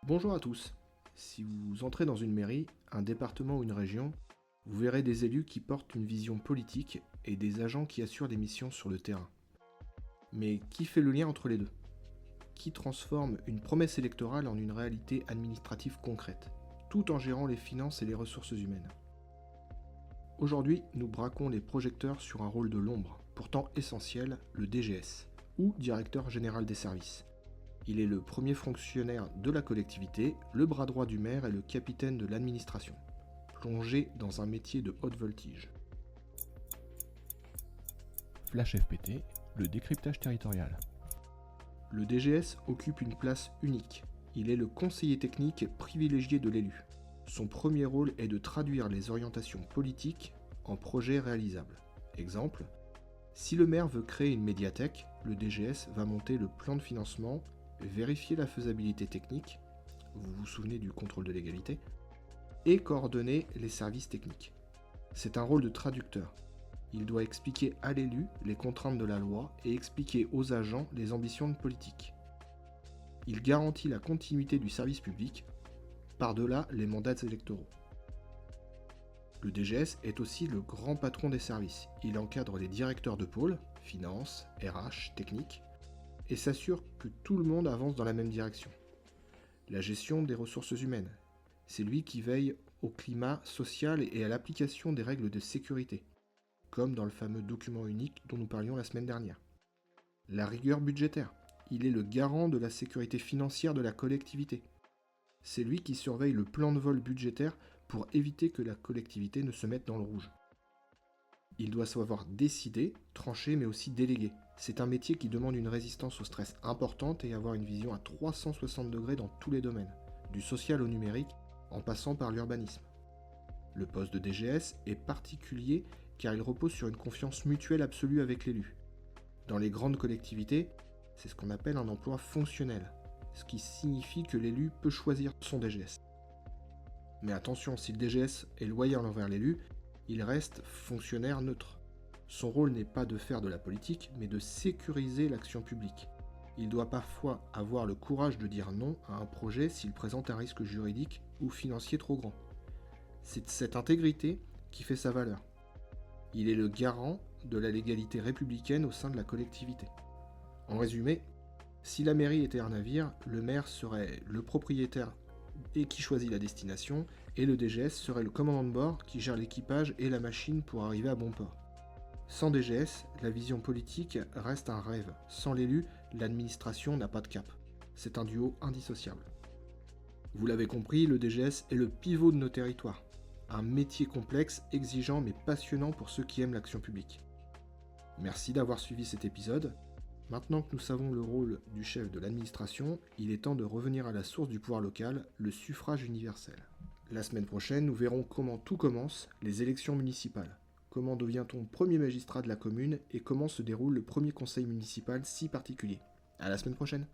Bonjour à tous. Si vous entrez dans une mairie, un département ou une région, vous verrez des élus qui portent une vision politique et des agents qui assurent des missions sur le terrain. Mais qui fait le lien entre les deux? Qui transforme une promesse électorale en une réalité administrative concrète, tout en gérant les finances et les ressources humaines? Aujourd'hui, nous braquons les projecteurs sur un rôle de l'ombre, pourtant essentiel, le DGS, ou Directeur Général des Services. Il est le premier fonctionnaire de la collectivité, le bras droit du maire et le capitaine de l'administration, plongé dans un métier de haute voltige. Flash FPT, le décryptage territorial. Le DGS occupe une place unique. Il est le conseiller technique privilégié de l'élu. Son premier rôle est de traduire les orientations politiques en projets réalisables. Exemple, si le maire veut créer une médiathèque, le DGS va monter le plan de financement, vérifier la faisabilité technique, vous vous souvenez du contrôle de légalité, et coordonner les services techniques. C'est un rôle de traducteur. Il doit expliquer à l'élu les contraintes de la loi et expliquer aux agents les ambitions de politique. Il garantit la continuité du service public, par-delà les mandats électoraux. Le DGS est aussi le grand patron des services. Il encadre les directeurs de pôle, finances, RH, technique, et s'assure que tout le monde avance dans la même direction. La gestion des ressources humaines. C'est lui qui veille au climat social et à l'application des règles de sécurité, comme dans le fameux document unique dont nous parlions la semaine dernière. La rigueur budgétaire. Il est le garant de la sécurité financière de la collectivité. C'est lui qui surveille le plan de vol budgétaire pour éviter que la collectivité ne se mette dans le rouge. Il doit savoir décider, trancher, mais aussi déléguer. C'est un métier qui demande une résistance au stress importante et avoir une vision à 360 degrés dans tous les domaines, du social au numérique, en passant par l'urbanisme. Le poste de DGS est particulier car il repose sur une confiance mutuelle absolue avec l'élu. Dans les grandes collectivités, c'est ce qu'on appelle un emploi fonctionnel, ce qui signifie que l'élu peut choisir son DGS. Mais attention, si le DGS est loyal envers l'élu, il reste fonctionnaire neutre. Son rôle n'est pas de faire de la politique, mais de sécuriser l'action publique. Il doit parfois avoir le courage de dire non à un projet s'il présente un risque juridique ou financier trop grand. C'est cette intégrité qui fait sa valeur. Il est le garant de la légalité républicaine au sein de la collectivité. En résumé, si la mairie était un navire, le maire serait le propriétaire et qui choisit la destination, et le DGS serait le commandant de bord qui gère l'équipage et la machine pour arriver à bon port. Sans DGS, la vision politique reste un rêve. Sans l'élu, l'administration n'a pas de cap. C'est un duo indissociable. Vous l'avez compris, le DGS est le pivot de nos territoires. Un métier complexe, exigeant mais passionnant pour ceux qui aiment l'action publique. Merci d'avoir suivi cet épisode. Maintenant que nous savons le rôle du chef de l'administration, il est temps de revenir à la source du pouvoir local, le suffrage universel. La semaine prochaine, nous verrons comment tout commence, les élections municipales. Comment devient-on premier magistrat de la commune et comment se déroule le premier conseil municipal si particulier. À la semaine prochaine.